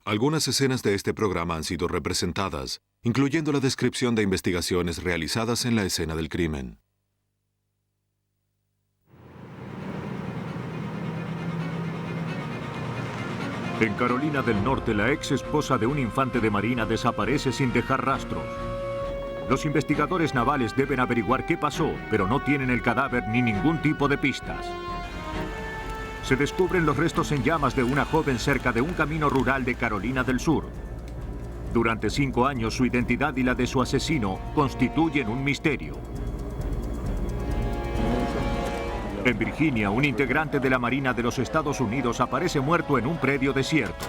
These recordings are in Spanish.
Algunas escenas de este programa han sido representadas, incluyendo la descripción de investigaciones realizadas en la escena del crimen. En Carolina del Norte, la ex esposa de un infante de marina desaparece sin dejar rastros. Los investigadores navales deben averiguar qué pasó, pero no tienen el cadáver ni ningún tipo de pistas. Se descubren los restos en llamas de una joven cerca de un camino rural de Carolina del Sur. Durante 5 años, su identidad y la de su asesino constituyen un misterio. En Virginia, un integrante de la Marina de los Estados Unidos aparece muerto en un predio desierto.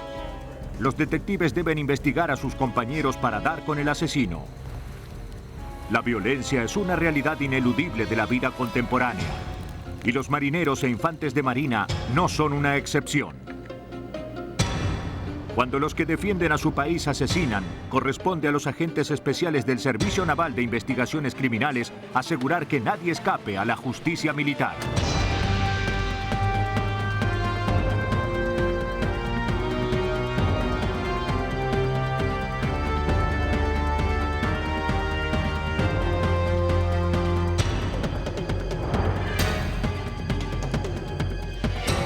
Los detectives deben investigar a sus compañeros para dar con el asesino. La violencia es una realidad ineludible de la vida contemporánea, y los marineros e infantes de marina no son una excepción. Cuando los que defienden a su país asesinan, corresponde a los agentes especiales del Servicio Naval de Investigaciones Criminales asegurar que nadie escape a la justicia militar.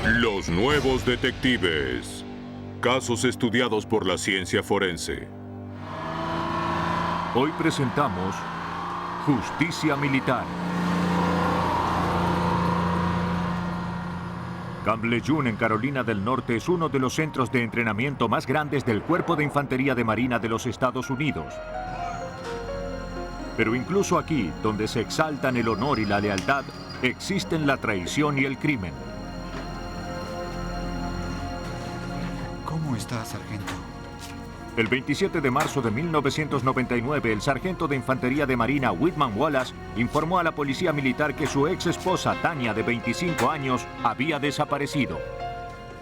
Los nuevos detectives. Casos estudiados por la ciencia forense. Hoy presentamos Justicia Militar. Camp Lejeune, en Carolina del Norte, es uno de los centros de entrenamiento más grandes del Cuerpo de Infantería de Marina de los Estados Unidos. Pero incluso aquí, donde se exaltan el honor y la lealtad, existen la traición y el crimen. ¿Cómo está, sargento? El 27 de marzo de 1999, el sargento de Infantería de Marina Whitman Wallace informó a la policía militar que su ex esposa, Tanya, de 25 años, había desaparecido.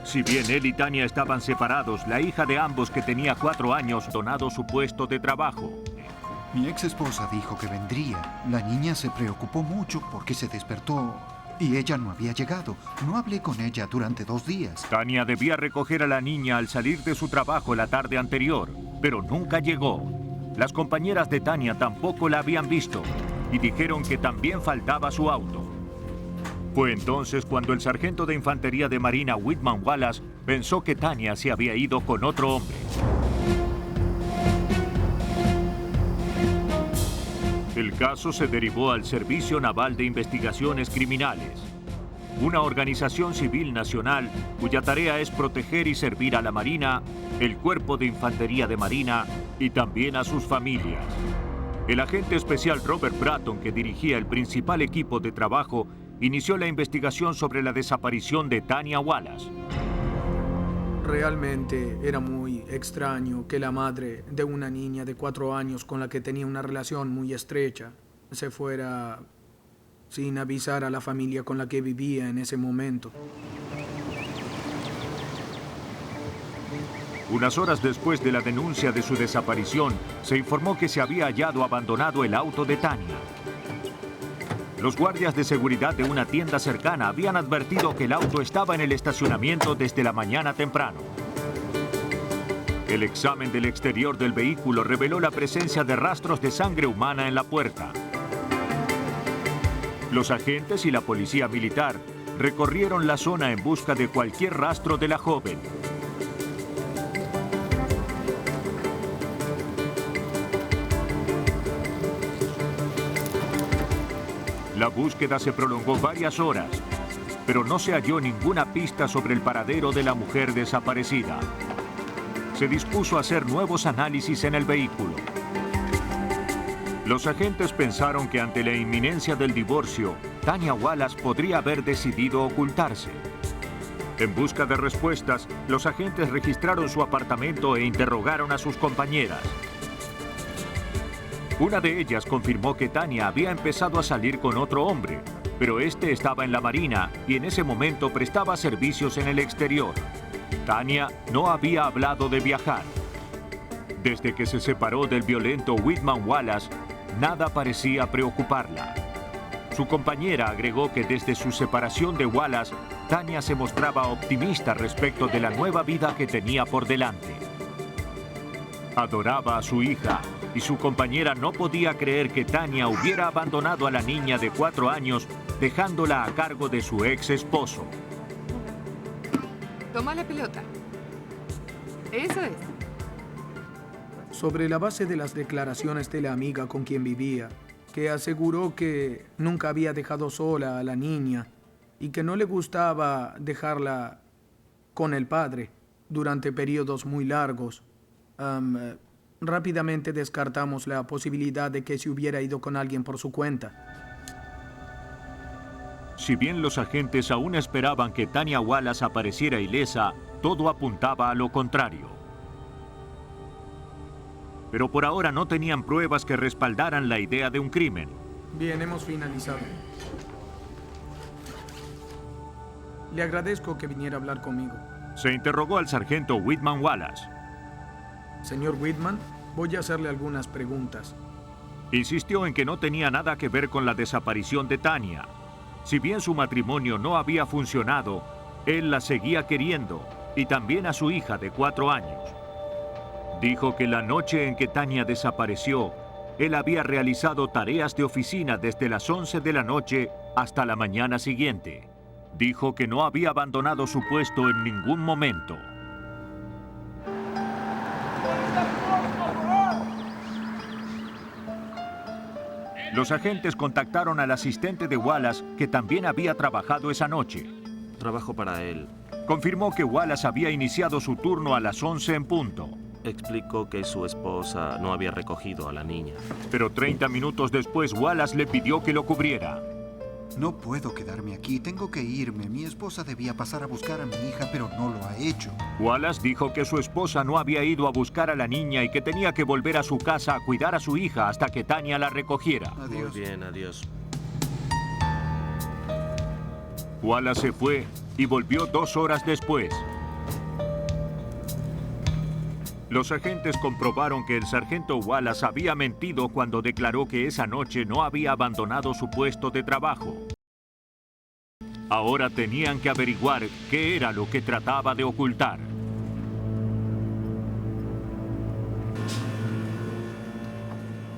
Si bien él y Tanya estaban separados, la hija de ambos, que tenía 4 años, donado su puesto de trabajo. Mi ex esposa dijo que vendría. La niña se preocupó mucho porque se despertó y ella no había llegado. No hablé con ella durante 2 días. Tanya debía recoger a la niña al salir de su trabajo la tarde anterior, pero nunca llegó. Las compañeras de Tanya tampoco la habían visto y dijeron que también faltaba su auto. Fue entonces cuando el sargento de Infantería de Marina Whitman Wallace pensó que Tanya se había ido con otro hombre. El caso se derivó al Servicio Naval de Investigaciones Criminales, una organización civil nacional cuya tarea es proteger y servir a la Marina, el Cuerpo de Infantería de Marina y también a sus familias. El agente especial Robert Bratton, que dirigía el principal equipo de trabajo, inició la investigación sobre la desaparición de Tanya Wallace. Realmente era muy extraño que la madre de una niña de 4 años con la que tenía una relación muy estrecha se fuera sin avisar a la familia con la que vivía en ese momento. Unas horas después de la denuncia de su desaparición, se informó que se había hallado abandonado el auto de Tanya. Los guardias de seguridad de una tienda cercana habían advertido que el auto estaba en el estacionamiento desde la mañana temprano. El examen del exterior del vehículo reveló la presencia de rastros de sangre humana en la puerta. Los agentes y la policía militar recorrieron la zona en busca de cualquier rastro de la joven. La búsqueda se prolongó varias horas, pero no se halló ninguna pista sobre el paradero de la mujer desaparecida. Se dispuso a hacer nuevos análisis en el vehículo. Los agentes pensaron que ante la inminencia del divorcio, Tanya Wallace podría haber decidido ocultarse. En busca de respuestas, los agentes registraron su apartamento e interrogaron a sus compañeras. Una de ellas confirmó que Tanya había empezado a salir con otro hombre, pero este estaba en la Marina y en ese momento prestaba servicios en el exterior. Tanya no había hablado de viajar. Desde que se separó del violento Whitman Wallace, nada parecía preocuparla. Su compañera agregó que desde su separación de Wallace, Tanya se mostraba optimista respecto de la nueva vida que tenía por delante. Adoraba a su hija y su compañera no podía creer que Tania hubiera abandonado a la niña de 4 años, dejándola a cargo de su ex esposo. Toma la pelota. Eso es. Sobre la base de las declaraciones de la amiga con quien vivía, que aseguró que nunca había dejado sola a la niña y que no le gustaba dejarla con el padre durante periodos muy largos, rápidamente descartamos la posibilidad de que se hubiera ido con alguien por su cuenta. Si bien los agentes aún esperaban que Tania Wallace apareciera ilesa, todo apuntaba a lo contrario. Pero por ahora no tenían pruebas que respaldaran la idea de un crimen. Bien, hemos finalizado. Le agradezco que viniera a hablar conmigo. Se interrogó al sargento Whitman Wallace. Señor Whitman, voy a hacerle algunas preguntas. Insistió en que no tenía nada que ver con la desaparición de Tania. Si bien su matrimonio no había funcionado, él la seguía queriendo, y también a su hija de 4 años. Dijo que la noche en que Tania desapareció, él había realizado tareas de oficina desde las 11 de la noche hasta la mañana siguiente. Dijo que no había abandonado su puesto en ningún momento. Los agentes contactaron al asistente de Wallace, que también había trabajado esa noche. Trabajo para él. Confirmó que Wallace había iniciado su turno a las 11 en punto. Explicó que su esposa no había recogido a la niña. Pero 30 minutos después, Wallace le pidió que lo cubriera. No puedo quedarme aquí, tengo que irme. Mi esposa debía pasar a buscar a mi hija, pero no lo ha hecho. Wallace dijo que su esposa no había ido a buscar a la niña y que tenía que volver a su casa a cuidar a su hija hasta que Tania la recogiera. Adiós. Muy bien, adiós. Wallace se fue y volvió 2 horas después. Los agentes comprobaron que el sargento Wallace había mentido cuando declaró que esa noche no había abandonado su puesto de trabajo. Ahora tenían que averiguar qué era lo que trataba de ocultar.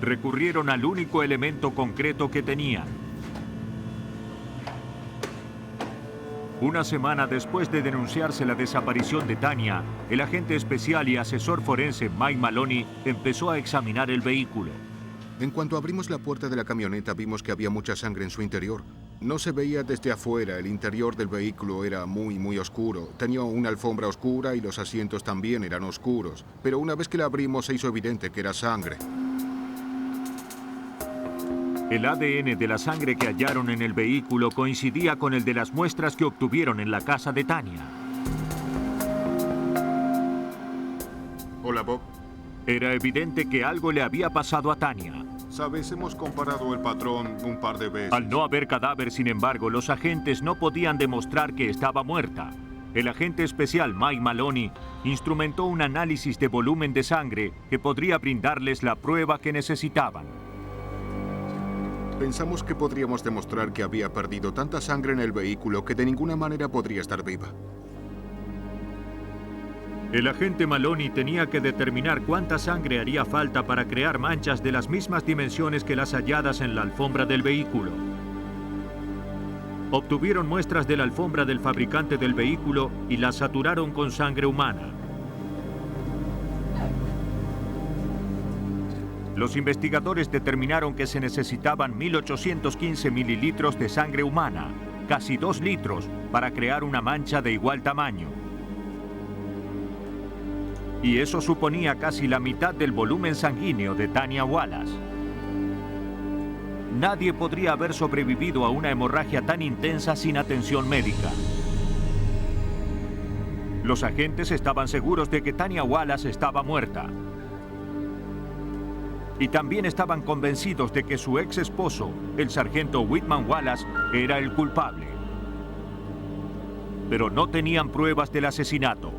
Recurrieron al único elemento concreto que tenían. Una semana después de denunciarse la desaparición de Tania, el agente especial y asesor forense Mike Maloney empezó a examinar el vehículo. En cuanto abrimos la puerta de la camioneta, vimos que había mucha sangre en su interior. No se veía desde afuera, el interior del vehículo era muy oscuro. Tenía una alfombra oscura y los asientos también eran oscuros. Pero una vez que la abrimos se hizo evidente que era sangre. El ADN de la sangre que hallaron en el vehículo coincidía con el de las muestras que obtuvieron en la casa de Tania. Hola, Bob. Era evidente que algo le había pasado a Tania. Sabes, hemos comparado el patrón un par de veces. Al no haber cadáver, sin embargo, los agentes no podían demostrar que estaba muerta. El agente especial Mike Maloney instrumentó un análisis de volumen de sangre que podría brindarles la prueba que necesitaban. Pensamos que podríamos demostrar que había perdido tanta sangre en el vehículo que de ninguna manera podría estar viva. El agente Maloney tenía que determinar cuánta sangre haría falta para crear manchas de las mismas dimensiones que las halladas en la alfombra del vehículo. Obtuvieron muestras de la alfombra del fabricante del vehículo y las saturaron con sangre humana. Los investigadores determinaron que se necesitaban 1.815 mililitros de sangre humana, casi 2 litros, para crear una mancha de igual tamaño. Y eso suponía casi la mitad del volumen sanguíneo de Tania Wallace. Nadie podría haber sobrevivido a una hemorragia tan intensa sin atención médica. Los agentes estaban seguros de que Tania Wallace estaba muerta. Y también estaban convencidos de que su ex esposo, el sargento Whitman Wallace, era el culpable. Pero no tenían pruebas del asesinato.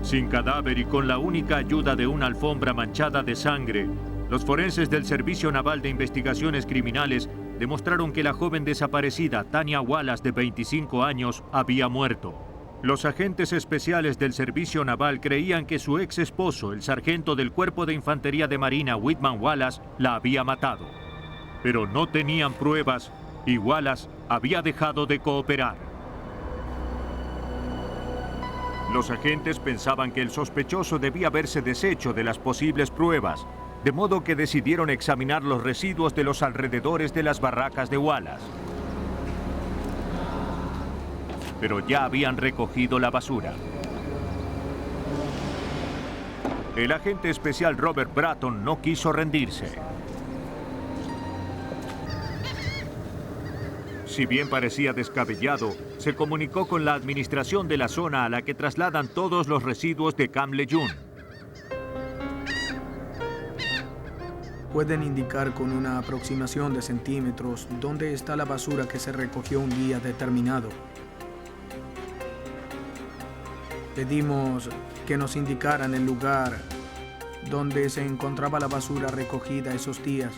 Sin cadáver y con la única ayuda de una alfombra manchada de sangre, los forenses del Servicio Naval de Investigaciones Criminales demostraron que la joven desaparecida, Tanya Wallace, de 25 años, había muerto. Los agentes especiales del Servicio Naval creían que su ex esposo, el sargento del Cuerpo de Infantería de Marina, Whitman Wallace, la había matado. Pero no tenían pruebas y Wallace había dejado de cooperar. Los agentes pensaban que el sospechoso debía haberse deshecho de las posibles pruebas, de modo que decidieron examinar los residuos de los alrededores de las barracas de Wallace. Pero ya habían recogido la basura. El agente especial Robert Bratton no quiso rendirse. Si bien parecía descabellado, se comunicó con la administración de la zona a la que trasladan todos los residuos de Camp Lejeune. Pueden indicar con una aproximación de centímetros dónde está la basura que se recogió un día determinado. Pedimos que nos indicaran el lugar donde se encontraba la basura recogida esos días.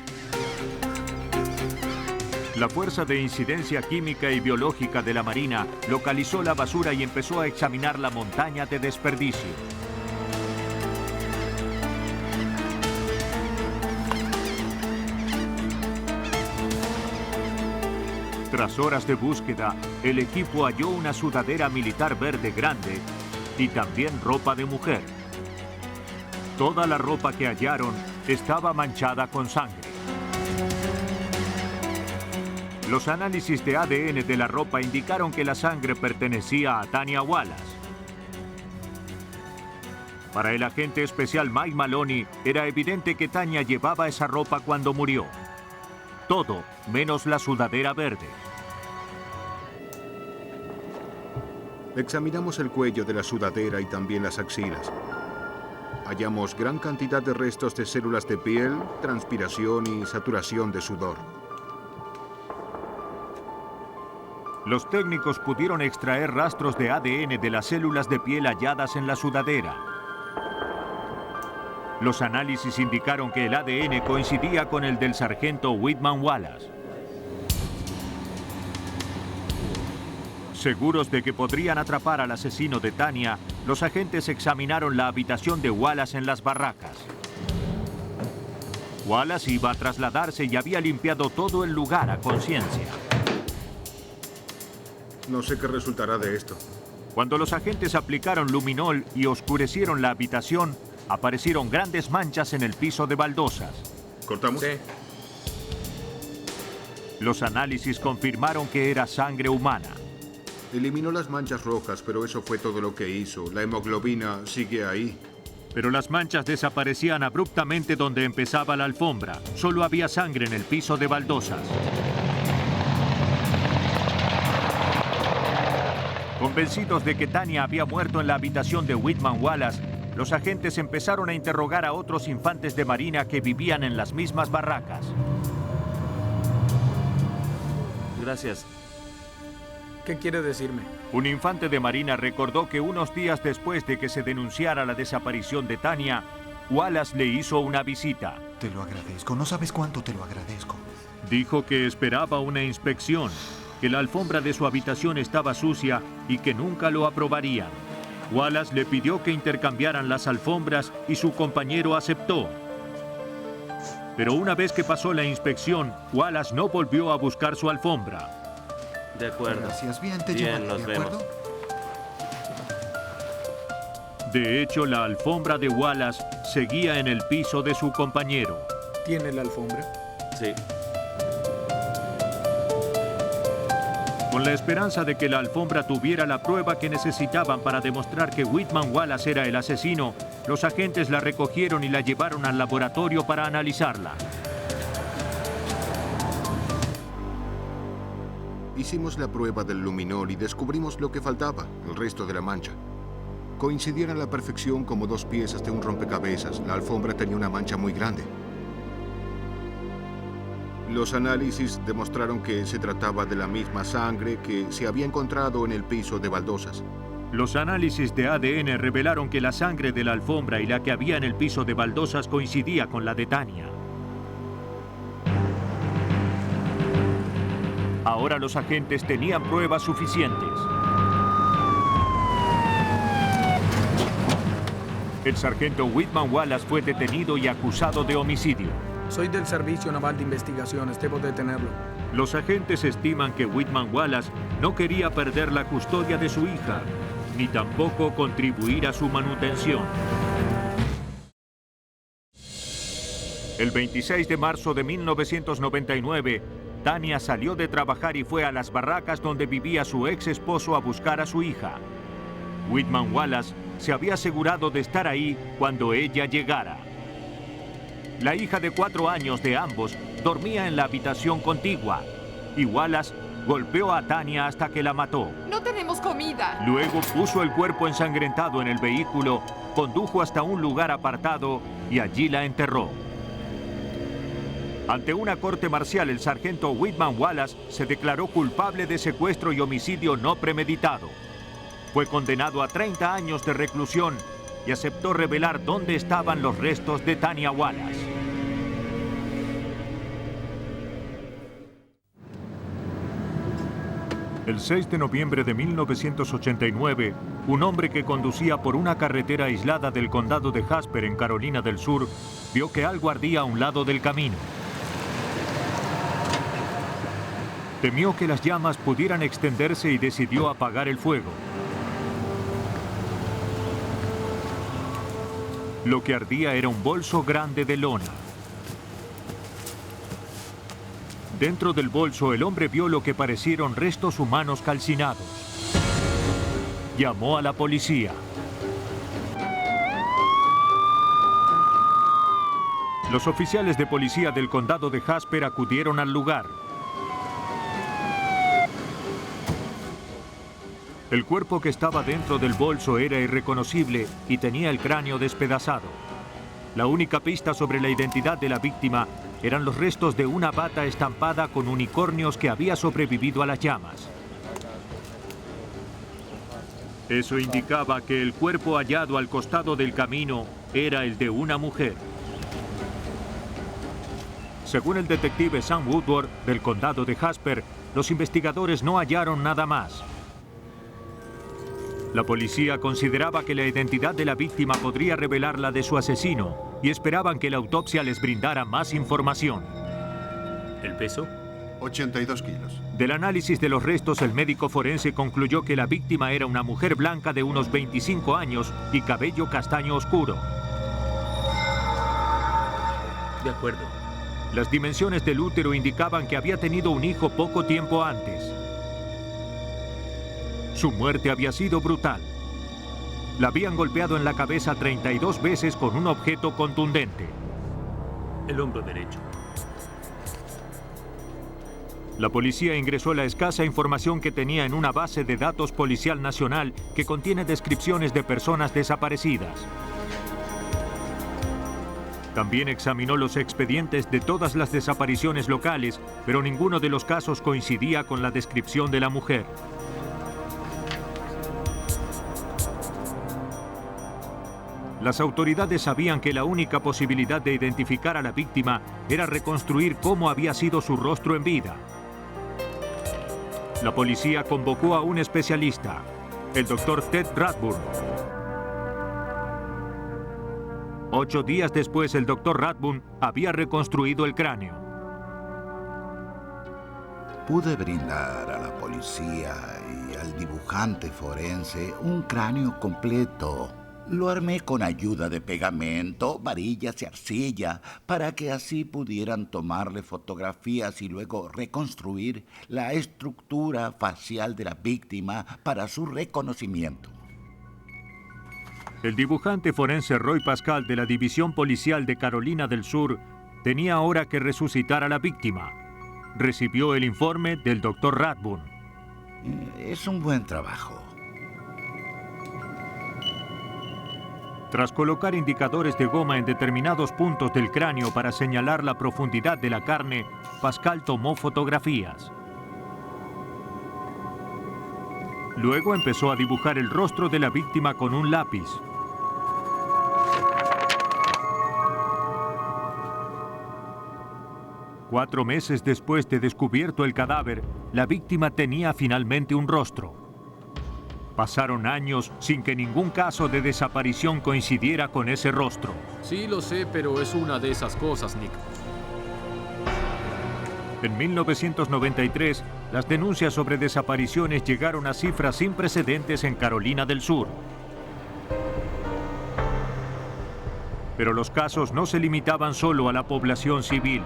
La Fuerza de Incidencia Química y Biológica de la Marina localizó la basura y empezó a examinar la montaña de desperdicio. Tras horas de búsqueda, el equipo halló una sudadera militar verde grande y también ropa de mujer. Toda la ropa que hallaron estaba manchada con sangre. Los análisis de ADN de la ropa indicaron que la sangre pertenecía a Tanya Wallace. Para el agente especial Mike Maloney, era evidente que Tanya llevaba esa ropa cuando murió. Todo menos la sudadera verde. Examinamos el cuello de la sudadera y también las axilas. Hallamos gran cantidad de restos de células de piel, transpiración y saturación de sudor. Los técnicos pudieron extraer rastros de ADN de las células de piel halladas en la sudadera. Los análisis indicaron que el ADN coincidía con el del sargento Whitman Wallace. Seguros de que podrían atrapar al asesino de Tanya, los agentes examinaron la habitación de Wallace en las barracas. Wallace iba a trasladarse y había limpiado todo el lugar a conciencia. No sé qué resultará de esto. Cuando los agentes aplicaron luminol y oscurecieron la habitación, aparecieron grandes manchas en el piso de baldosas. ¿Cortamos? Sí. Los análisis confirmaron que era sangre humana. Eliminó las manchas rojas, pero eso fue todo lo que hizo. La hemoglobina sigue ahí. Pero las manchas desaparecían abruptamente donde empezaba la alfombra. Solo había sangre en el piso de baldosas. Convencidos de que Tanya había muerto en la habitación de Whitman Wallace, los agentes empezaron a interrogar a otros infantes de marina que vivían en las mismas barracas. Gracias. ¿Qué quiere decirme? Un infante de marina recordó que unos días después de que se denunciara la desaparición de Tanya, Wallace le hizo una visita. Te lo agradezco. No sabes cuánto te lo agradezco. Dijo que esperaba una inspección, que la alfombra de su habitación estaba sucia y que nunca lo aprobarían. Wallace le pidió que intercambiaran las alfombras y su compañero aceptó. Pero una vez que pasó la inspección, Wallace no volvió a buscar su alfombra. De acuerdo. Gracias. Bien, te Bien, llevaré, nos ¿de vemos. acuerdo? De hecho, la alfombra de Wallace seguía en el piso de su compañero. ¿Tiene la alfombra? Sí. Con la esperanza de que la alfombra tuviera la prueba que necesitaban para demostrar que Whitman Wallace era el asesino, los agentes la recogieron y la llevaron al laboratorio para analizarla. Hicimos la prueba del luminol y descubrimos lo que faltaba, el resto de la mancha. Coincidían a la perfección como dos piezas de un rompecabezas. La alfombra tenía una mancha muy grande. Los análisis demostraron que se trataba de la misma sangre que se había encontrado en el piso de baldosas. Los análisis de ADN revelaron que la sangre de la alfombra y la que había en el piso de baldosas coincidía con la de Tanya. Ahora los agentes tenían pruebas suficientes. El sargento Whitman Wallace fue detenido y acusado de homicidio. Soy del Servicio Naval de Investigaciones, debo detenerlo. Los agentes estiman que Whitman Wallace no quería perder la custodia de su hija, ni tampoco contribuir a su manutención. El 26 de marzo de 1999, Tania salió de trabajar y fue a las barracas donde vivía su ex esposo a buscar a su hija. Whitman Wallace se había asegurado de estar ahí cuando ella llegara. La hija de 4 años de ambos dormía en la habitación contigua y Wallace golpeó a Tania hasta que la mató. No tenemos comida. Luego puso el cuerpo ensangrentado en el vehículo, condujo hasta un lugar apartado y allí la enterró. Ante una corte marcial, el sargento Whitman Wallace se declaró culpable de secuestro y homicidio no premeditado. Fue condenado a 30 años de reclusión y aceptó revelar dónde estaban los restos de Tania Wallace. El 6 de noviembre de 1989, un hombre que conducía por una carretera aislada del condado de Jasper en Carolina del Sur vio que algo ardía a un lado del camino. Temió que las llamas pudieran extenderse y decidió apagar el fuego. Lo que ardía era un bolso grande de lona. Dentro del bolso, el hombre vio lo que parecieron restos humanos calcinados. Llamó a la policía. Los oficiales de policía del condado de Jasper acudieron al lugar. El cuerpo que estaba dentro del bolso era irreconocible y tenía el cráneo despedazado. La única pista sobre la identidad de la víctima eran los restos de una bata estampada con unicornios que había sobrevivido a las llamas. Eso indicaba que el cuerpo hallado al costado del camino era el de una mujer. Según el detective Sam Woodward del condado de Jasper, los investigadores no hallaron nada más. La policía consideraba que la identidad de la víctima podría revelar la de su asesino y esperaban que la autopsia les brindara más información. ¿El peso? 82 kilos. Del análisis de los restos, el médico forense concluyó que la víctima era una mujer blanca de unos 25 años y cabello castaño oscuro. De acuerdo. Las dimensiones del útero indicaban que había tenido un hijo poco tiempo antes. Su muerte había sido brutal. La habían golpeado en la cabeza 32 veces con un objeto contundente. El hombro derecho. La policía ingresó la escasa información que tenía en una base de datos policial nacional que contiene descripciones de personas desaparecidas. También examinó los expedientes de todas las desapariciones locales, pero ninguno de los casos coincidía con la descripción de la mujer. Las autoridades sabían que la única posibilidad de identificar a la víctima era reconstruir cómo había sido su rostro en vida. La policía convocó a un especialista, el doctor Ted Radburn. 8 días después, el doctor Radburn había reconstruido el cráneo. Pude brindar a la policía y al dibujante forense un cráneo completo. Lo armé con ayuda de pegamento, varillas y arcilla para que así pudieran tomarle fotografías y luego reconstruir la estructura facial de la víctima para su reconocimiento. El dibujante forense Roy Pascal de la División Policial de Carolina del Sur tenía ahora que resucitar a la víctima. Recibió el informe del doctor Radburn. Es un buen trabajo. Tras colocar indicadores de goma en determinados puntos del cráneo para señalar la profundidad de la carne, Pascal tomó fotografías. Luego empezó a dibujar el rostro de la víctima con un lápiz. 4 meses después de descubierto el cadáver, la víctima tenía finalmente un rostro. Pasaron años sin que ningún caso de desaparición coincidiera con ese rostro. Sí, lo sé, pero es una de esas cosas, Nick. En 1993, las denuncias sobre desapariciones llegaron a cifras sin precedentes en Carolina del Sur. Pero los casos no se limitaban solo a la población civil.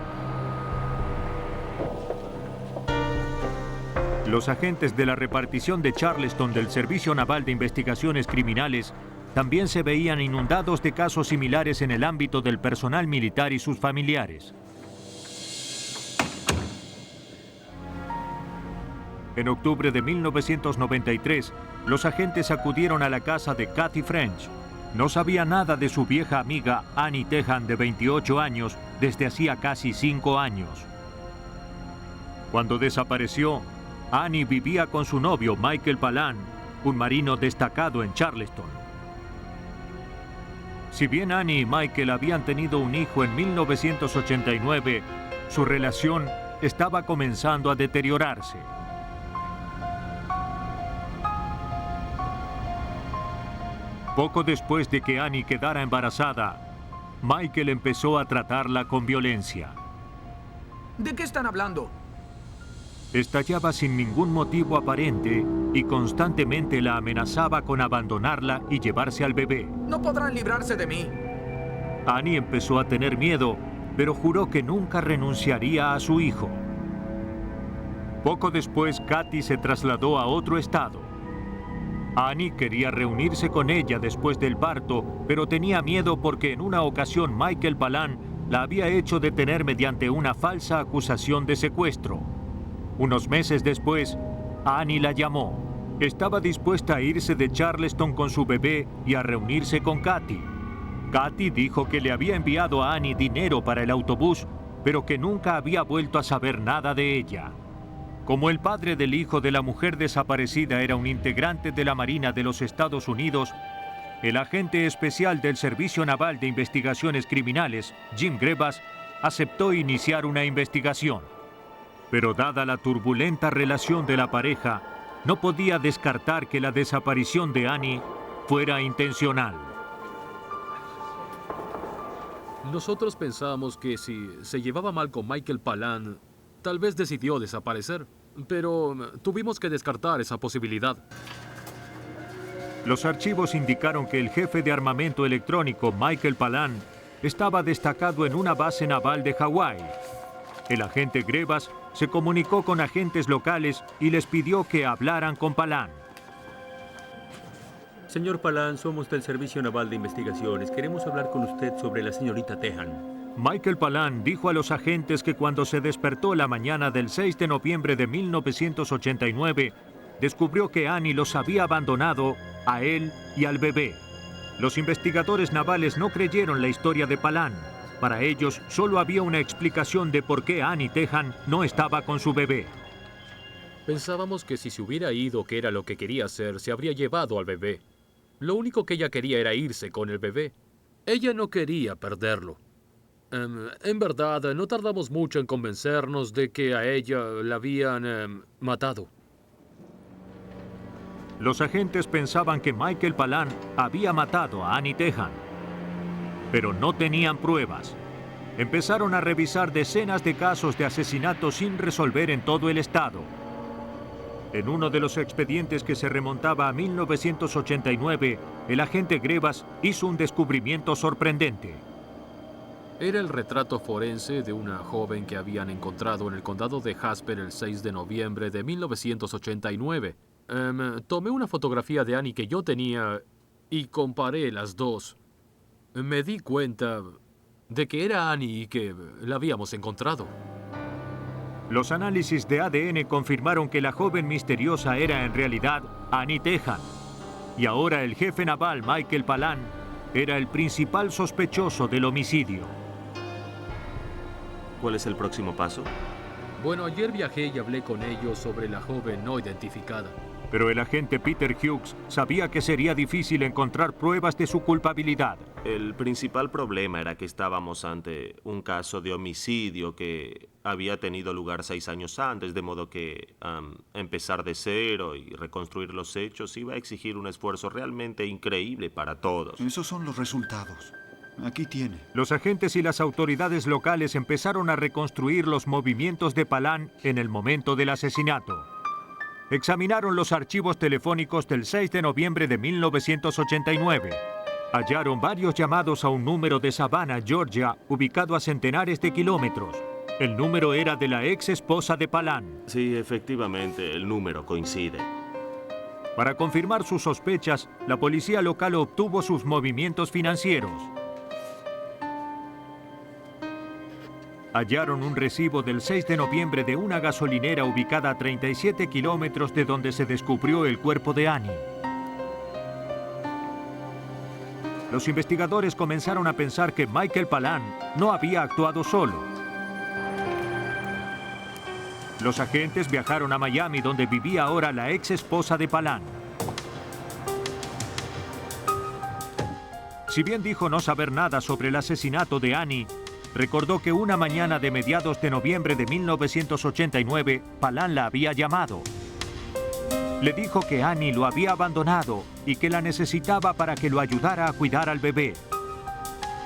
Los agentes de la repartición de Charleston del Servicio Naval de Investigaciones Criminales también se veían inundados de casos similares en el ámbito del personal militar y sus familiares. En octubre de 1993, los agentes acudieron a la casa de Kathy French. No sabía nada de su vieja amiga Annie Tejan, de 28 años, desde hacía casi 5 años. Cuando desapareció, Annie vivía con su novio Michael Palan, un marino destacado en Charleston. Si bien Annie y Michael habían tenido un hijo en 1989, su relación estaba comenzando a deteriorarse. Poco después de que Annie quedara embarazada, Michael empezó a tratarla con violencia. ¿De qué están hablando? Estallaba sin ningún motivo aparente y constantemente la amenazaba con abandonarla y llevarse al bebé. No podrán librarse de mí. Annie empezó a tener miedo, pero juró que nunca renunciaría a su hijo. Poco después, Kathy se trasladó a otro estado. Annie quería reunirse con ella después del parto, pero tenía miedo porque en una ocasión Michael Palan la había hecho detener mediante una falsa acusación de secuestro. Unos meses después, Annie la llamó. Estaba dispuesta a irse de Charleston con su bebé y a reunirse con Kathy. Kathy dijo que le había enviado a Annie dinero para el autobús, pero que nunca había vuelto a saber nada de ella. Como el padre del hijo de la mujer desaparecida era un integrante de la Marina de los Estados Unidos, el agente especial del Servicio Naval de Investigaciones Criminales, Jim Grebas, aceptó iniciar una investigación. Pero dada la turbulenta relación de la pareja, no podía descartar que la desaparición de Annie fuera intencional. Nosotros pensábamos que si se llevaba mal con Michael Palan, tal vez decidió desaparecer, pero tuvimos que descartar esa posibilidad. Los archivos indicaron que el jefe de armamento electrónico, Michael Palan, estaba destacado en una base naval de Hawái. El agente Grebas se comunicó con agentes locales y les pidió que hablaran con Palan. Señor Palan, somos del Servicio Naval de Investigaciones. Queremos hablar con usted sobre la señorita Tejan. Michael Palan dijo a los agentes que cuando se despertó la mañana del 6 de noviembre de 1989, descubrió que Annie los había abandonado a él y al bebé. Los investigadores navales no creyeron la historia de Palan. Para ellos, solo había una explicación de por qué Annie Tejan no estaba con su bebé. Pensábamos que si se hubiera ido, que era lo que quería hacer, se habría llevado al bebé. Lo único que ella quería era irse con el bebé. Ella no quería perderlo. En verdad, no tardamos mucho en convencernos de que a ella la habían matado. Los agentes pensaban que Michael Palan había matado a Annie Tejan, pero no tenían pruebas. Empezaron a revisar decenas de casos de asesinato sin resolver en todo el estado. En uno de los expedientes que se remontaba a 1989, el agente Grebas hizo un descubrimiento sorprendente. Era el retrato forense de una joven que habían encontrado en el condado de Jasper el 6 de noviembre de 1989. Tomé una fotografía de Annie que yo tenía y comparé las dos. Me di cuenta de que era Annie y que la habíamos encontrado. Los análisis de ADN confirmaron que la joven misteriosa era en realidad Annie Tejan. Y ahora el jefe naval Michael Palan era el principal sospechoso del homicidio. ¿Cuál es el próximo paso? Bueno, ayer viajé y hablé con ellos sobre la joven no identificada. Pero el agente Peter Hughes sabía que sería difícil encontrar pruebas de su culpabilidad. El principal problema era que estábamos ante un caso de homicidio que había tenido lugar 6 años antes, de modo que empezar de cero y reconstruir los hechos iba a exigir un esfuerzo realmente increíble para todos. Esos son los resultados. Aquí tiene. Los agentes y las autoridades locales empezaron a reconstruir los movimientos de Palan en el momento del asesinato. Examinaron los archivos telefónicos del 6 de noviembre de 1989. Hallaron varios llamados a un número de Savannah, Georgia, ubicado a centenares de kilómetros. El número era de la ex esposa de Palan. Sí, efectivamente, el número coincide. Para confirmar sus sospechas, la policía local obtuvo sus movimientos financieros. Hallaron un recibo del 6 de noviembre de una gasolinera ubicada a 37 kilómetros de donde se descubrió el cuerpo de Annie. Los investigadores comenzaron a pensar que Michael Palan no había actuado solo. Los agentes viajaron a Miami, donde vivía ahora la ex esposa de Palan. Si bien dijo no saber nada sobre el asesinato de Annie, recordó que una mañana de mediados de noviembre de 1989, Palan la había llamado. Le dijo que Annie lo había abandonado y que la necesitaba para que lo ayudara a cuidar al bebé.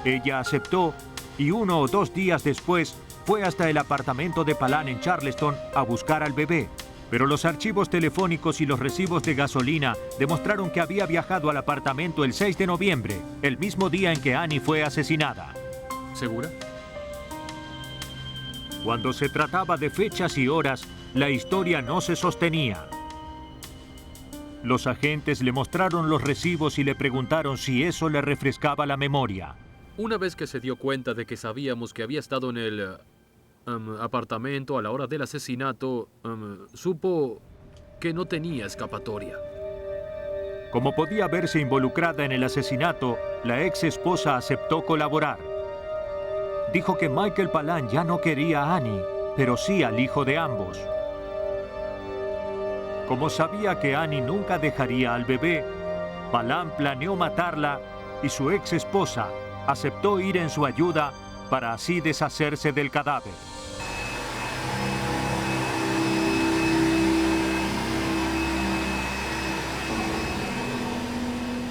Ella aceptó y 1 o 2 días después fue hasta el apartamento de Palan en Charleston a buscar al bebé. Pero los archivos telefónicos y los recibos de gasolina demostraron que había viajado al apartamento el 6 de noviembre, el mismo día en que Annie fue asesinada. ¿Segura? Cuando se trataba de fechas y horas, la historia no se sostenía. Los agentes le mostraron los recibos y le preguntaron si eso le refrescaba la memoria. Una vez que se dio cuenta de que sabíamos que había estado en el apartamento a la hora del asesinato, supo que no tenía escapatoria. Como podía verse involucrada en el asesinato, la ex esposa aceptó colaborar. Dijo que Michael Palan ya no quería a Annie, pero sí al hijo de ambos. Como sabía que Annie nunca dejaría al bebé, Palan planeó matarla y su ex esposa aceptó ir en su ayuda para así deshacerse del cadáver.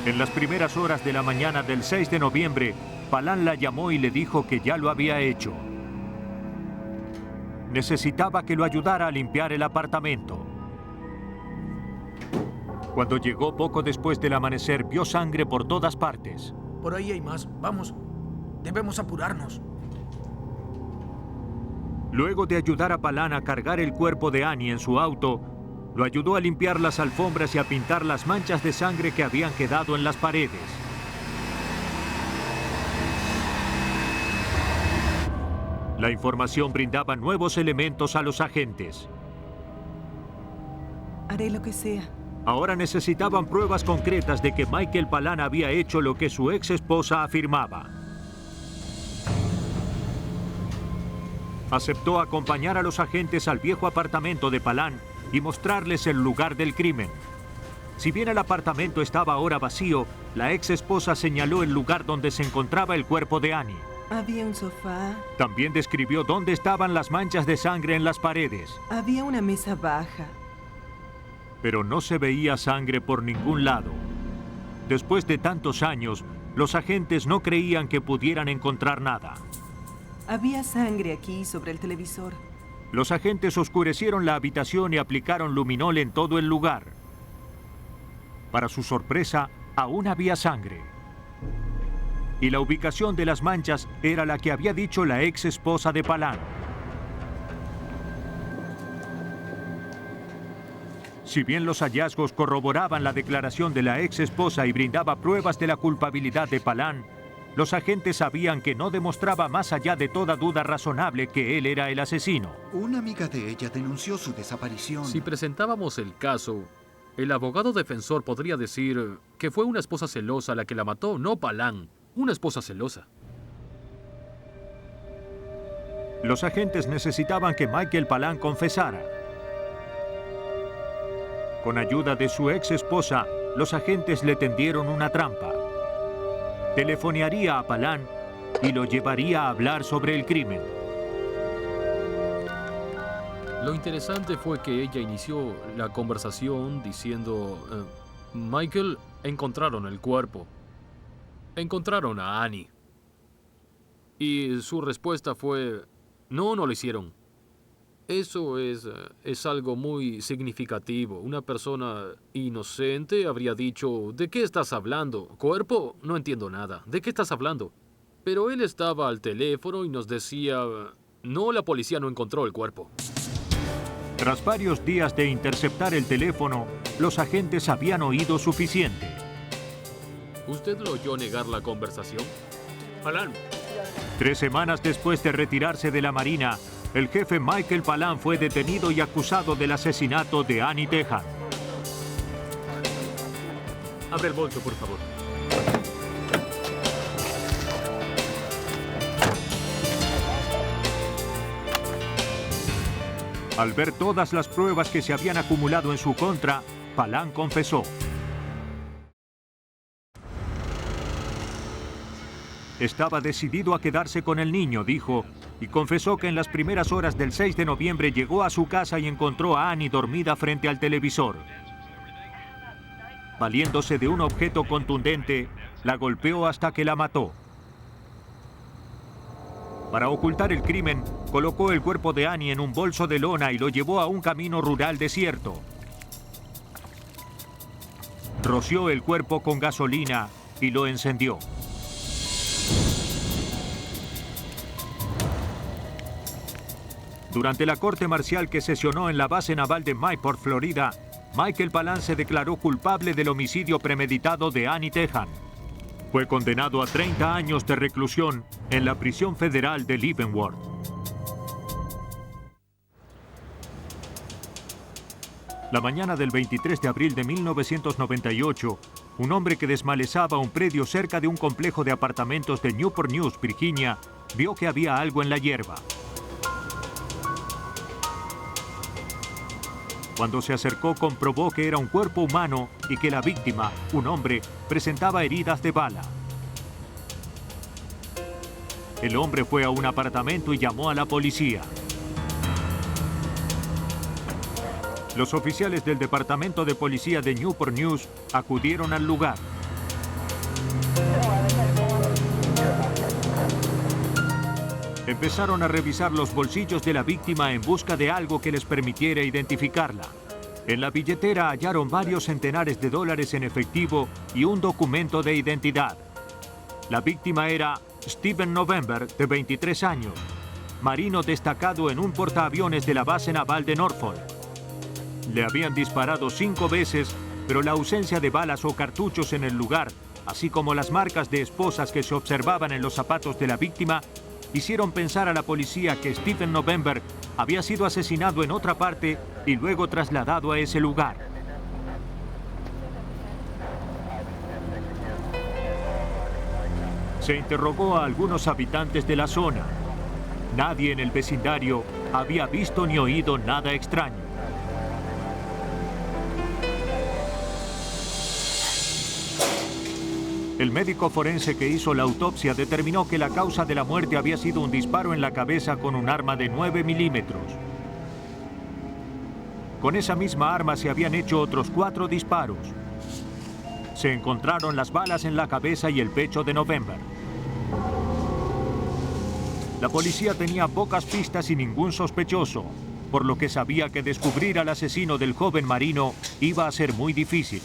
En las primeras horas de la mañana del 6 de noviembre, Palan la llamó y le dijo que ya lo había hecho. Necesitaba que lo ayudara a limpiar el apartamento. Cuando llegó poco después del amanecer, vio sangre por todas partes. Por ahí hay más. Vamos. Debemos apurarnos. Luego de ayudar a Palan a cargar el cuerpo de Annie en su auto, lo ayudó a limpiar las alfombras y a pintar las manchas de sangre que habían quedado en las paredes. La información brindaba nuevos elementos a los agentes. Haré lo que sea. Ahora necesitaban pruebas concretas de que Michael Palan había hecho lo que su ex esposa afirmaba. Aceptó acompañar a los agentes al viejo apartamento de Palan y mostrarles el lugar del crimen. Si bien el apartamento estaba ahora vacío, la ex esposa señaló el lugar donde se encontraba el cuerpo de Annie. Había un sofá. También describió dónde estaban las manchas de sangre en las paredes. Había una mesa baja. Pero no se veía sangre por ningún lado. Después de tantos años, los agentes no creían que pudieran encontrar nada. Había sangre aquí sobre el televisor. Los agentes oscurecieron la habitación y aplicaron luminol en todo el lugar. Para su sorpresa, aún había sangre. Y la ubicación de las manchas era la que había dicho la ex esposa de Palan. Si bien los hallazgos corroboraban la declaración de la ex esposa y brindaba pruebas de la culpabilidad de Palan, los agentes sabían que no demostraba más allá de toda duda razonable que él era el asesino. Una amiga de ella denunció su desaparición. Si presentábamos el caso, el abogado defensor podría decir que fue una esposa celosa la que la mató, no Palan. Una esposa celosa. Los agentes necesitaban que Michael Palan confesara. Con ayuda de su ex esposa, los agentes le tendieron una trampa. Telefonearía a Palan y lo llevaría a hablar sobre el crimen. Lo interesante fue que ella inició la conversación diciendo, Michael, encontraron el cuerpo. Encontraron a Annie. Y su respuesta fue, no lo hicieron. Eso es algo muy significativo. Una persona inocente habría dicho, ¿de qué estás hablando? ¿Cuerpo? No entiendo nada. ¿De qué estás hablando? Pero él estaba al teléfono y nos decía, no, la policía no encontró el cuerpo. Tras varios días de interceptar el teléfono, los agentes habían oído suficiente. ¿Usted lo oyó negar la conversación? Palan. 3 semanas después de retirarse de la Marina, el jefe Michael Palan fue detenido y acusado del asesinato de Annie Tejan. Abre el bolso, por favor. Al ver todas las pruebas que se habían acumulado en su contra, Palan confesó. Estaba decidido a quedarse con el niño, dijo, y confesó que en las primeras horas del 6 de noviembre llegó a su casa y encontró a Annie dormida frente al televisor. Valiéndose de un objeto contundente, la golpeó hasta que la mató. Para ocultar el crimen, colocó el cuerpo de Annie en un bolso de lona y lo llevó a un camino rural desierto. Roció el cuerpo con gasolina y lo encendió. Durante la corte marcial que sesionó en la base naval de Mayport, Florida, Michael Palan se declaró culpable del homicidio premeditado de Annie Tejan. Fue condenado a 30 años de reclusión en la prisión federal de Leavenworth. La mañana del 23 de abril de 1998, un hombre que desmalezaba un predio cerca de un complejo de apartamentos de Newport News, Virginia, vio que había algo en la hierba. Cuando se acercó, comprobó que era un cuerpo humano y que la víctima, un hombre, presentaba heridas de bala. El hombre fue a un apartamento y llamó a la policía. Los oficiales del Departamento de Policía de Newport News acudieron al lugar. Empezaron a revisar los bolsillos de la víctima en busca de algo que les permitiera identificarla. En la billetera hallaron varios centenares de dólares en efectivo y un documento de identidad. La víctima era Stephen November, de 23 años, marino destacado en un portaaviones de la base naval de Norfolk. Le habían disparado 5 veces, pero la ausencia de balas o cartuchos en el lugar, así como las marcas de esposas que se observaban en los zapatos de la víctima, hicieron pensar a la policía que Stephen November había sido asesinado en otra parte y luego trasladado a ese lugar. Se interrogó a algunos habitantes de la zona. Nadie en el vecindario había visto ni oído nada extraño. El médico forense que hizo la autopsia determinó que la causa de la muerte había sido un disparo en la cabeza con un arma de 9 milímetros. Con esa misma arma se habían hecho otros 4 disparos. Se encontraron las balas en la cabeza y el pecho de November. La policía tenía pocas pistas y ningún sospechoso, por lo que sabía que descubrir al asesino del joven marino iba a ser muy difícil.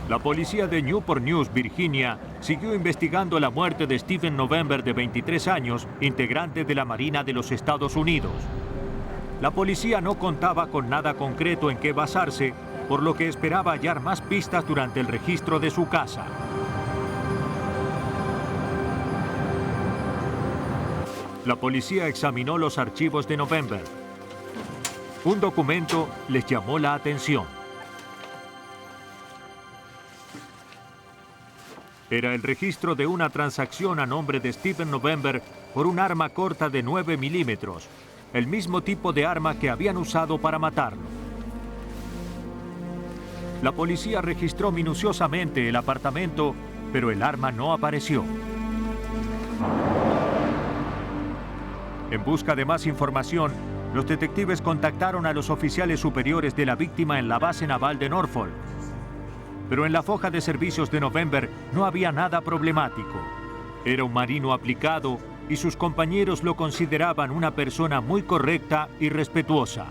La policía de Newport News, Virginia, siguió investigando la muerte de Stephen November, de 23 años, integrante de la Marina de los Estados Unidos. La policía no contaba con nada concreto en qué basarse, por lo que esperaba hallar más pistas durante el registro de su casa. La policía examinó los archivos de November. Un documento les llamó la atención. Era el registro de una transacción a nombre de Stephen November por un arma corta de 9 milímetros, el mismo tipo de arma que habían usado para matarlo. La policía registró minuciosamente el apartamento, pero el arma no apareció. En busca de más información, los detectives contactaron a los oficiales superiores de la víctima en la base naval de Norfolk. Pero en la foja de servicios de November no había nada problemático. Era un marino aplicado y sus compañeros lo consideraban una persona muy correcta y respetuosa.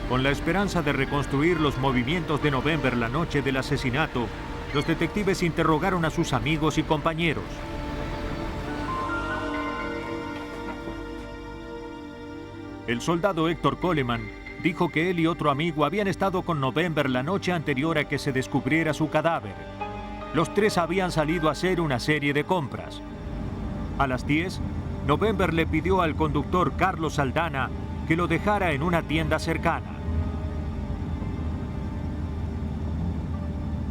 Con la esperanza de reconstruir los movimientos de November la noche del asesinato, los detectives interrogaron a sus amigos y compañeros. El soldado Héctor Coleman dijo que él y otro amigo habían estado con November la noche anterior a que se descubriera su cadáver. Los tres habían salido a hacer una serie de compras. A las 10, November le pidió al conductor Carlos Saldanha que lo dejara en una tienda cercana.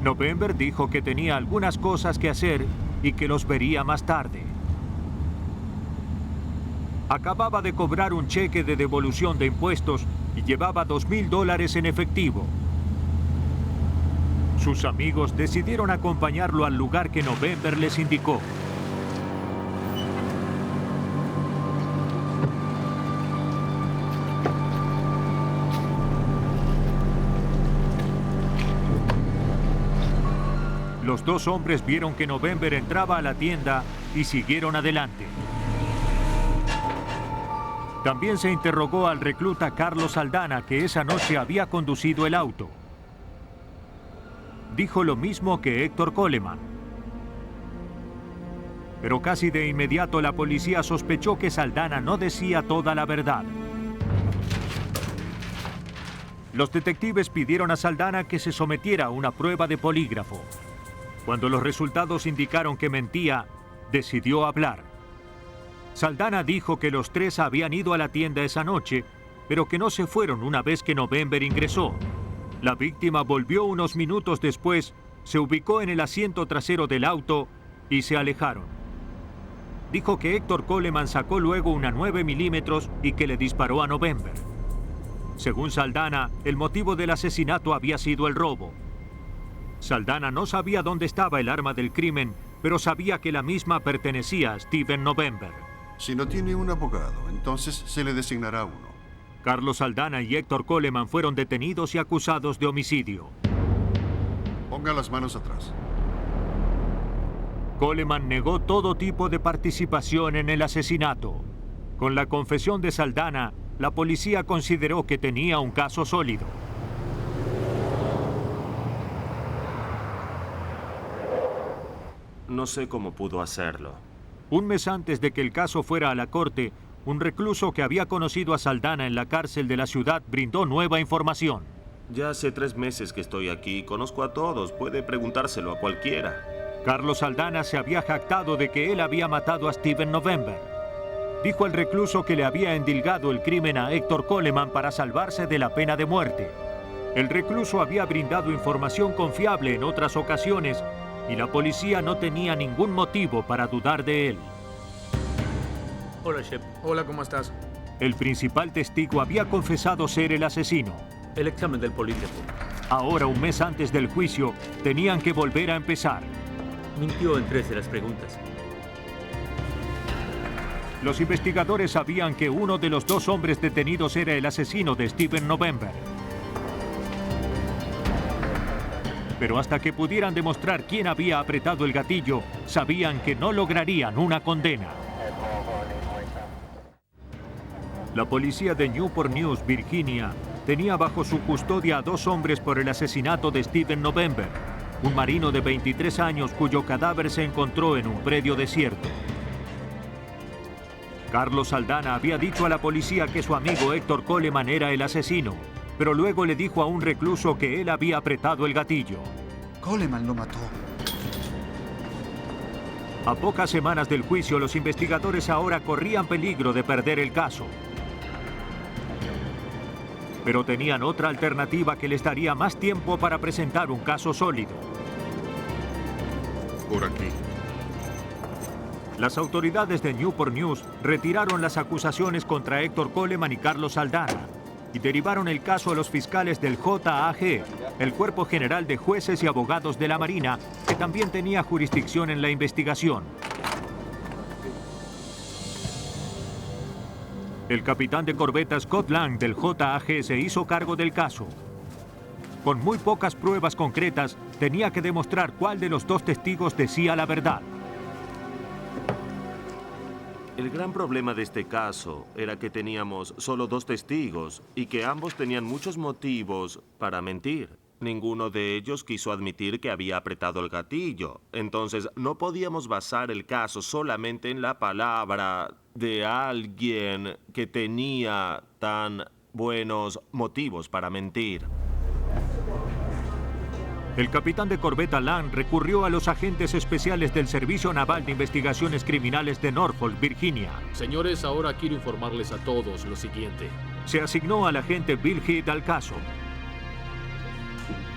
November dijo que tenía algunas cosas que hacer y que los vería más tarde. Acababa de cobrar un cheque de devolución de impuestos y llevaba $2,000 en efectivo. Sus amigos decidieron acompañarlo al lugar que November les indicó. Los dos hombres vieron que November entraba a la tienda y siguieron adelante. También se interrogó al recluta Carlos Saldanha, que esa noche había conducido el auto. Dijo lo mismo que Héctor Coleman. Pero casi de inmediato la policía sospechó que Saldanha no decía toda la verdad. Los detectives pidieron a Saldanha que se sometiera a una prueba de polígrafo. Cuando los resultados indicaron que mentía, decidió hablar. Saldanha dijo que los tres habían ido a la tienda esa noche, pero que no se fueron una vez que November ingresó. La víctima volvió unos minutos después, se ubicó en el asiento trasero del auto y se alejaron. Dijo que Héctor Coleman sacó luego una 9 milímetros y que le disparó a November. Según Saldanha, el motivo del asesinato había sido el robo. Saldanha no sabía dónde estaba el arma del crimen, pero sabía que la misma pertenecía a Steven November. Si no tiene un abogado, entonces se le designará uno. Carlos Saldanha y Héctor Coleman fueron detenidos y acusados de homicidio. Ponga las manos atrás. Coleman negó todo tipo de participación en el asesinato. Con la confesión de Saldanha, la policía consideró que tenía un caso sólido. No sé cómo pudo hacerlo. Un mes antes de que el caso fuera a la corte, un recluso que había conocido a Saldanha en la cárcel de la ciudad brindó nueva información. Ya hace 3 meses que estoy aquí, conozco a todos, puede preguntárselo a cualquiera. Carlos Saldanha se había jactado de que él había matado a Steven November. Dijo el recluso que le había endilgado el crimen a Héctor Coleman para salvarse de la pena de muerte. El recluso había brindado información confiable en otras ocasiones y la policía no tenía ningún motivo para dudar de él. Hola, Shep. Hola, ¿cómo estás? El principal testigo había confesado ser el asesino. El examen del polígrafo. Ahora, un mes antes del juicio, tenían que volver a empezar. Mintió en 3 de las preguntas. Los investigadores sabían que uno de los 2 hombres detenidos era el asesino de Steven November. Pero hasta que pudieran demostrar quién había apretado el gatillo, sabían que no lograrían una condena. La policía de Newport News, Virginia, tenía bajo su custodia a 2 hombres por el asesinato de Steven November, un marino de 23 años cuyo cadáver se encontró en un predio desierto. Carlos Saldanha había dicho a la policía que su amigo Héctor Coleman era el asesino, pero luego le dijo a un recluso que él había apretado el gatillo. Coleman lo mató. A pocas semanas del juicio, los investigadores ahora corrían peligro de perder el caso. Pero tenían otra alternativa que les daría más tiempo para presentar un caso sólido. Por aquí. Las autoridades de Newport News retiraron las acusaciones contra Héctor Coleman y Carlos Saldanha y derivaron el caso a los fiscales del JAG, el Cuerpo General de Jueces y Abogados de la Marina, que también tenía jurisdicción en la investigación. El capitán de corbeta Scott Lang del JAG se hizo cargo del caso. Con muy pocas pruebas concretas, tenía que demostrar cuál de los dos testigos decía la verdad. El gran problema de este caso era que teníamos solo 2 testigos y que ambos tenían muchos motivos para mentir. Ninguno de ellos quiso admitir que había apretado el gatillo. Entonces, no podíamos basar el caso solamente en la palabra de alguien que tenía tan buenos motivos para mentir. El capitán de corbeta Lang recurrió a los agentes especiales del Servicio Naval de Investigaciones Criminales de Norfolk, Virginia. Señores, ahora quiero informarles a todos lo siguiente. Se asignó al agente Bill Heath al caso.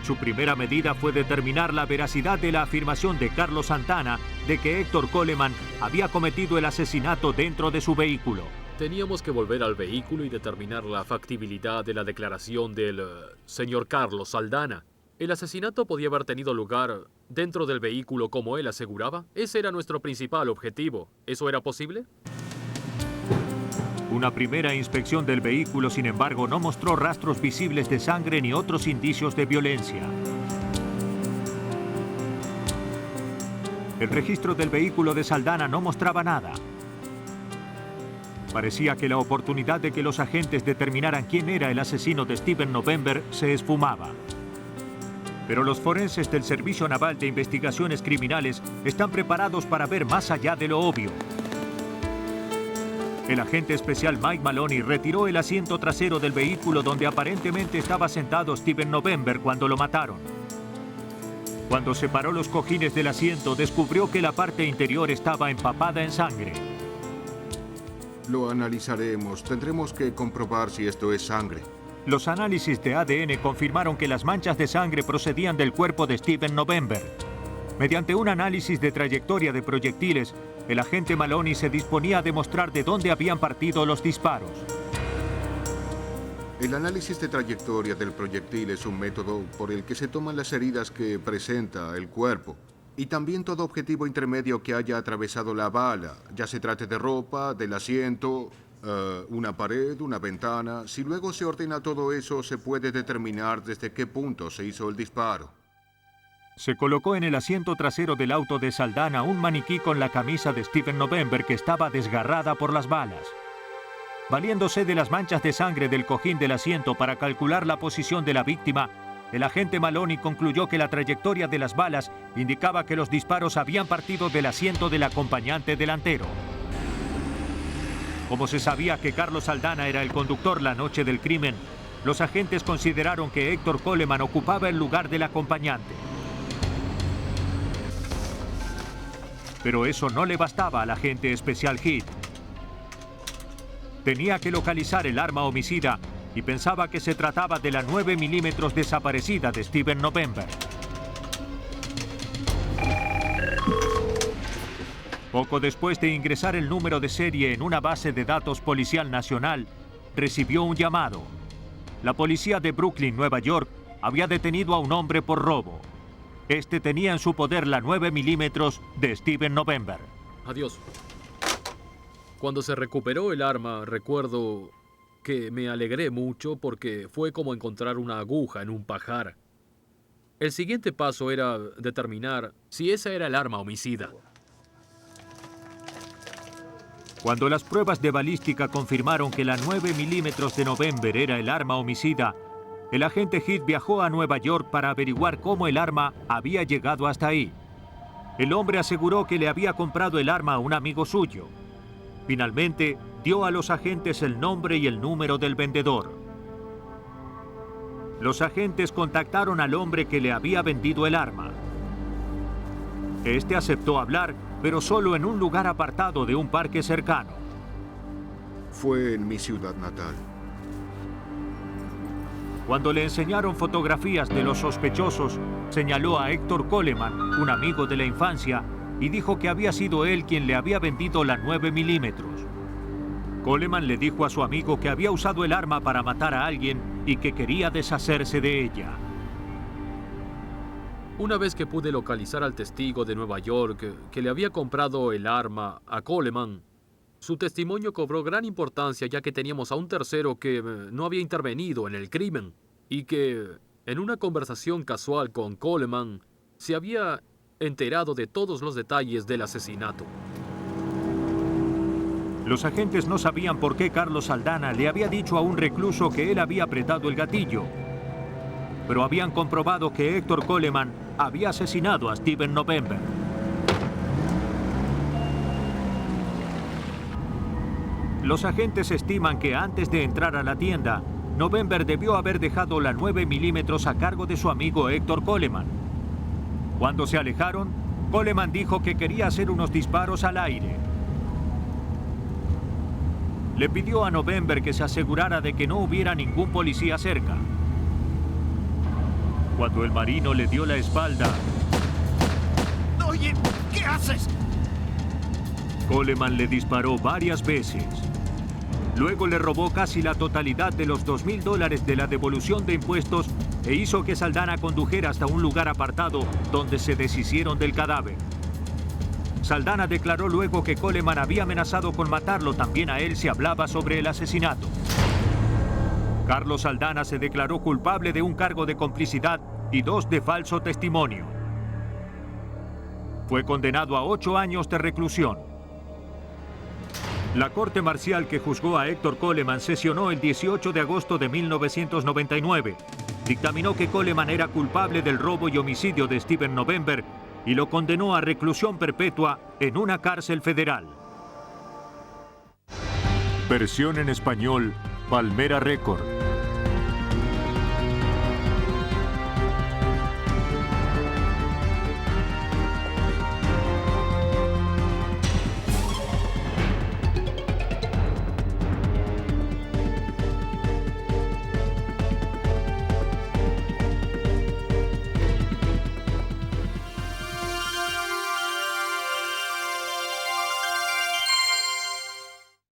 Su primera medida fue determinar la veracidad de la afirmación de Carlos Santana de que Héctor Coleman había cometido el asesinato dentro de su vehículo. Teníamos que volver al vehículo y determinar la factibilidad de la declaración del señor Carlos Saldanha. ¿El asesinato podía haber tenido lugar dentro del vehículo como él aseguraba? Ese era nuestro principal objetivo. ¿Eso era posible? Una primera inspección del vehículo, sin embargo, no mostró rastros visibles de sangre ni otros indicios de violencia. El registro del vehículo de Saldanha no mostraba nada. Parecía que la oportunidad de que los agentes determinaran quién era el asesino de Stephen November se esfumaba. Pero los forenses del Servicio Naval de Investigaciones Criminales están preparados para ver más allá de lo obvio. El agente especial Mike Maloney retiró el asiento trasero del vehículo donde aparentemente estaba sentado Stephen November cuando lo mataron. Cuando separó los cojines del asiento, descubrió que la parte interior estaba empapada en sangre. Lo analizaremos. Tendremos que comprobar si esto es sangre. Los análisis de ADN confirmaron que las manchas de sangre procedían del cuerpo de Stephen November. Mediante un análisis de trayectoria de proyectiles, el agente Maloney se disponía a demostrar de dónde habían partido los disparos. El análisis de trayectoria del proyectil es un método por el que se toman las heridas que presenta el cuerpo y también todo objetivo intermedio que haya atravesado la bala, ya se trate de ropa, del asiento, una pared, una ventana. Si luego se ordena todo eso, se puede determinar desde qué punto se hizo el disparo. Se colocó en el asiento trasero del auto de Saldanha un maniquí con la camisa de Stephen November que estaba desgarrada por las balas. Valiéndose de las manchas de sangre del cojín del asiento para calcular la posición de la víctima, el agente Maloney concluyó que la trayectoria de las balas indicaba que los disparos habían partido del asiento del acompañante delantero. Como se sabía que Carlos Saldanha era el conductor la noche del crimen, los agentes consideraron que Héctor Coleman ocupaba el lugar del acompañante. Pero eso no le bastaba al agente especial Heath. Tenía que localizar el arma homicida y pensaba que se trataba de la 9 milímetros desaparecida de Stephen November. Poco después de ingresar el número de serie en una base de datos policial nacional, recibió un llamado. La policía de Brooklyn, Nueva York, había detenido a un hombre por robo. Este tenía en su poder la 9 milímetros de Stephen November. Adiós. Cuando se recuperó el arma, recuerdo que me alegré mucho porque fue como encontrar una aguja en un pajar. El siguiente paso era determinar si esa era el arma homicida. Cuando las pruebas de balística confirmaron que la 9 milímetros de November era el arma homicida, el agente Heath viajó a Nueva York para averiguar cómo el arma había llegado hasta ahí. El hombre aseguró que le había comprado el arma a un amigo suyo. Finalmente, dio a los agentes el nombre y el número del vendedor. Los agentes contactaron al hombre que le había vendido el arma. Este aceptó hablar, pero solo en un lugar apartado de un parque cercano. Fue en mi ciudad natal. Cuando le enseñaron fotografías de los sospechosos, señaló a Héctor Coleman, un amigo de la infancia, y dijo que había sido él quien le había vendido la 9 milímetros. Coleman le dijo a su amigo que había usado el arma para matar a alguien y que quería deshacerse de ella. Una vez que pude localizar al testigo de Nueva York que le había comprado el arma a Coleman, su testimonio cobró gran importancia ya que teníamos a un tercero que no había intervenido en el crimen y que, en una conversación casual con Coleman, se había enterado de todos los detalles del asesinato. Los agentes no sabían por qué Carlos Saldanha le había dicho a un recluso que él había apretado el gatillo, pero habían comprobado que Héctor Coleman había asesinado a Steven November. Los agentes estiman que antes de entrar a la tienda, November debió haber dejado la 9 milímetros a cargo de su amigo Héctor Coleman. Cuando se alejaron, Coleman dijo que quería hacer unos disparos al aire. Le pidió a November que se asegurara de que no hubiera ningún policía cerca. Cuando el marino le dio la espalda... Oye, ¿qué haces? Coleman le disparó varias veces. Luego le robó casi la totalidad de los $2,000 de la devolución de impuestos e hizo que Saldanha condujera hasta un lugar apartado donde se deshicieron del cadáver. Saldanha declaró luego que Coleman había amenazado con matarlo también a él si hablaba sobre el asesinato. Carlos Saldanha se declaró culpable de un cargo de complicidad y 2 de falso testimonio. Fue condenado a 8 años de reclusión. La corte marcial que juzgó a Héctor Coleman sesionó el 18 de agosto de 1999. Dictaminó que Coleman era culpable del robo y homicidio de Steven November y lo condenó a reclusión perpetua en una cárcel federal. Versión en español, Palmera Records.